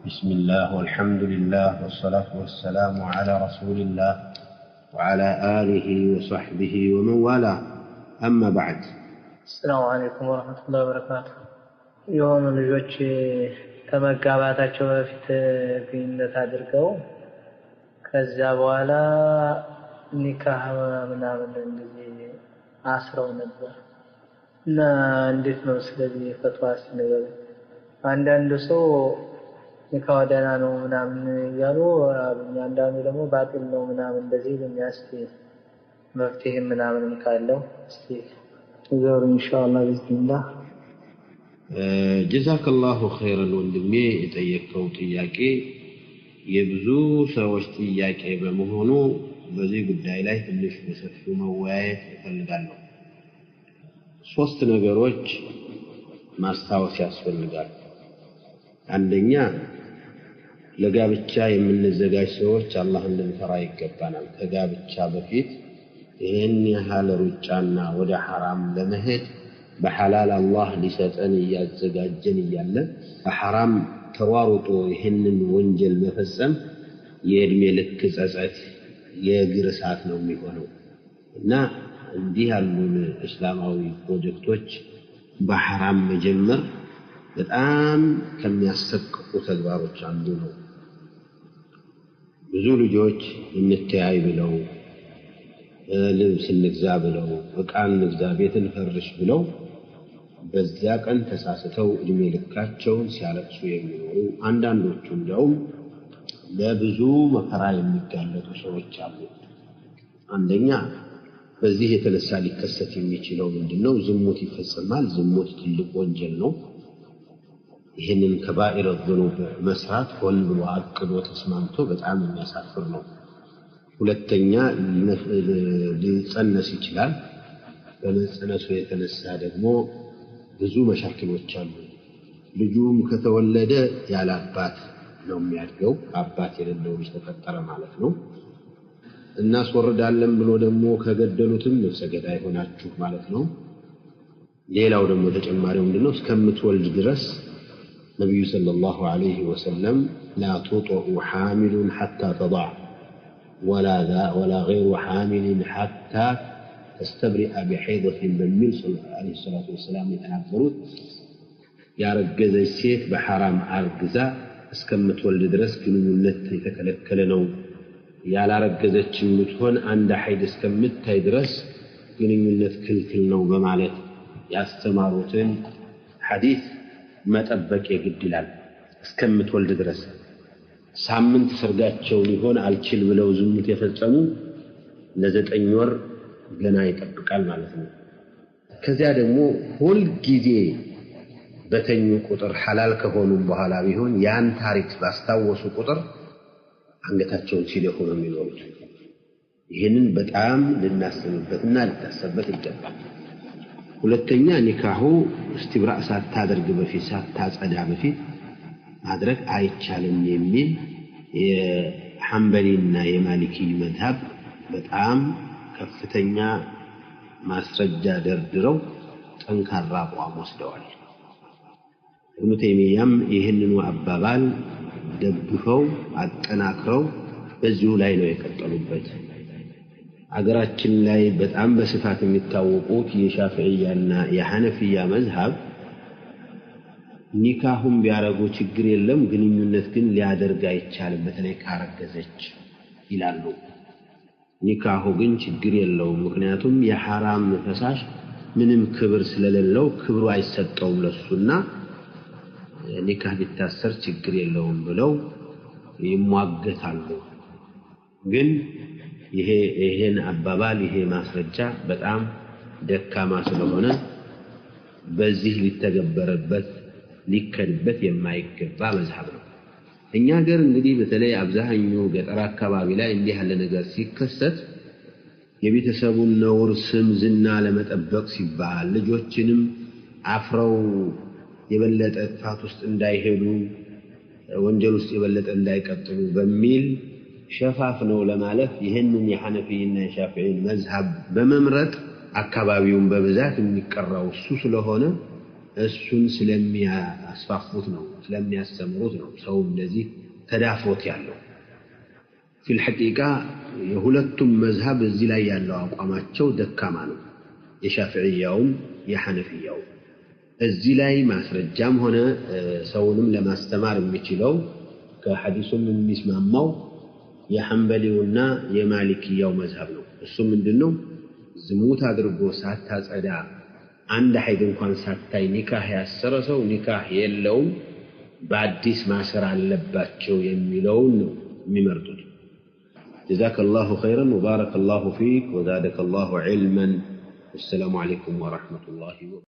بسم الله والحمد لله والصلاة والسلام على رسول الله وعلى آله وصحبه ومن والاه أما بعد. السلام عليكم ورحمة الله وبركاته. يوم ልጆች ከመጋባታቸው በፊት ግንኙነት አድርገው ከዛ በኋላ ኒካህ ምናምን እንደዚህ አስረው ነበር እና እንዴት ነው ስለዚህ ፈትዋስ ነገር አንዳንድ ሰው ኒካህ ደህና ነው ምናምን እያሉ አሉኝ፣ አንዳንዱ ደግሞ ባጢል ነው ምናምን እንደዚህ የሚያስቲ መፍትሄ ምናምን ካለው እስቲ ንገሩ ኢንሻአላህ ቢስሚላህ። ጀዛከላሁ ኸይረን ወንድሜ፣ የጠየቀው ጥያቄ የብዙ ሰዎች ጥያቄ በመሆኑ በዚህ ጉዳይ ላይ ትንሽ በሰፊው መወያየት እፈልጋለሁ። ሶስት ነገሮች ማስታወስ ያስፈልጋል። አንደኛ ለጋብቻ የምንዘጋጅ ሰዎች አላህን ልንፈራ ይገባናል። ከጋብቻ በፊት ይህን ያህል ሩጫና ወደ ሐራም ለመሄድ በሐላል አላህ ሊሰጠን እያዘጋጀን እያለ በሐራም ተሯሩጦ ይህንን ወንጀል መፈጸም የእድሜ ልክ ጸጸት የእግር እሳት ነው የሚሆነው እና እንዲህ ያሉ እስላማዊ ፕሮጀክቶች በሐራም መጀመር በጣም ከሚያሰቅቁ ተግባሮች አንዱ ነው። ብዙ ልጆች እንተያይ ብለው ልብስ እንግዛ ብለው ዕቃ እንግዛ ቤት እንፈርሽ ብለው በዚያ ቀን ተሳስተው እድሜ ልካቸውን ሲያለቅሱ የሚኖሩ አንዳንዶቹ እንደውም ለብዙ መከራ የሚጋለጡ ሰዎች አሉ። አንደኛ በዚህ የተነሳ ሊከሰት የሚችለው ምንድነው? ዝሙት ይፈጸማል። ዝሙት ትልቅ ወንጀል ነው። ይህንን ከባኢር الذنوب መስራት ሆን ብሎ አቅዶ ተስማምቶ በጣም የሚያሳፍር ነው። ሁለተኛ ሊጸነስ ይችላል። በመጸነሱ የተነሳ ደግሞ ብዙ መሻክሎች አሉ። ልጁም ከተወለደ ያለ አባት ነው የሚያድገው። አባት የሌለው ልጅ ተፈጠረ ማለት ነው። እናስወርዳለን ብሎ ደግሞ ከገደሉትም ነፍሰ ገዳይ ሆናችሁ ማለት ነው። ሌላው ደግሞ ተጨማሪው ምንድነው? እስከምትወልድ ድረስ ነብዩ ሰለላሁ ዐለይሂ ወሰለም لا تطع حامل حتى تضع ولا غير حامل حتى تستبرئ بحيضة በሚል عليه الصلاة والسلام የተናገሩት ያረገዘች ሴት በሐራም አርግዛ እስከምትወልድ ድረስ ግንኙነት የተከለከለ ነው። ያላረገዘች ምትሆን አንድ ሐይድ እስከምታይ ድረስ ግንኙነት ክልክል ነው በማለት ያስተማሩትን ሐዲስ መጠበቅ የግድ ይላል። እስከምትወልድ ድረስ ሳምንት ሰርጋቸው ሊሆን አልችል ብለው ዝሙት የፈጸሙ ለ9 ወር ገና ይጠብቃል ማለት ነው። ከዚያ ደግሞ ሁል ጊዜ በተኙ ቁጥር ሐላል ከሆኑም በኋላ ቢሆን ያን ታሪክ ባስታወሱ ቁጥር አንገታቸውን ሲደፉ ነው የሚኖሩት። ይህንን በጣም ልናስብበትና ልታሰብበት ይገባል። ሁለተኛ ኒካሁ እስቲብራእ ሳታደርግ በፊት ሳታጸዳ በፊት ማድረግ አይቻልም የሚል የሐንበሊና የማሊኪ መዝሀብ በጣም ከፍተኛ ማስረጃ ደርድረው ጠንካራ አቋም ወስደዋል። ኢብኑ ተይሚያም ይህንኑ አባባል ደግፈው አጠናክረው በዚሁ ላይ ነው የቀጠሉበት። አገራችን ላይ በጣም በስፋት የሚታወቁት የሻፊዒያና የሐነፊያ መዝሀብ ኒካሁን ቢያረጉ ችግር የለም፣ ግንኙነት ግን ሊያደርግ አይቻልም በተለይ ካረገዘች ይላሉ። ኒካሁ ግን ችግር የለውም፣ ምክንያቱም የሐራም ፈሳሽ ምንም ክብር ስለሌለው ክብሩ አይሰጠውም ለሱና ኒካህ ቢታሰር ችግር የለውም ብለው ይሟገታሉ። ግን ይሄን አባባል ይሄ ማስረጃ በጣም ደካማ ስለሆነ በዚህ ሊተገበረበት ሊከድበት የማይገባ መዝሐብ ነው። እኛ ሀገር እንግዲህ በተለይ አብዛኛው ገጠር አካባቢ ላይ እንዲህ ያለ ነገር ሲከሰት የቤተሰቡን ነውር ስም ዝና ለመጠበቅ ሲባል ልጆችንም አፍረው የበለጠ ጥፋት ውስጥ እንዳይሄዱ ወንጀል ውስጥ የበለጠ እንዳይቀጥሉ በሚል ሸፋፍ ነው ለማለት ይሄንን የሐነፊና የሻፊዒን መዝሐብ በመምረጥ አካባቢውን በብዛት የሚቀራው እሱ ስለሆነ እሱን ስለሚያስፋፉት ነው ስለሚያስተምሩት ነው ሰው እንደዚህ ተዳፍሮት ያለው في الحقيقة የሁለቱም መዝሐብ እዚህ ላይ ያለው አቋማቸው ደካማ ነው የሻፊዒያውም የሐነፊያውም እዚህ ላይ ማስረጃም ሆነ ሰውንም ለማስተማር የሚችለው ከሐዲሱም የሚስማማው የሐንበሊውና የማሊኪያው መዝሐብ ነው እሱ ምንድነው ዝሙት አድርጎ ሳታጸዳ አንድ ሐይድ እንኳን ሳታይ ኒካህ ያሰረ ሰው ኒካህ የለውም በአዲስ ማሰር አለባቸው የሚለውን ነው የሚመርጡት جزاك الله خيرا وبارك الله فيك وزادك الله علما والسلام عليكم ورحمة الله وبركاته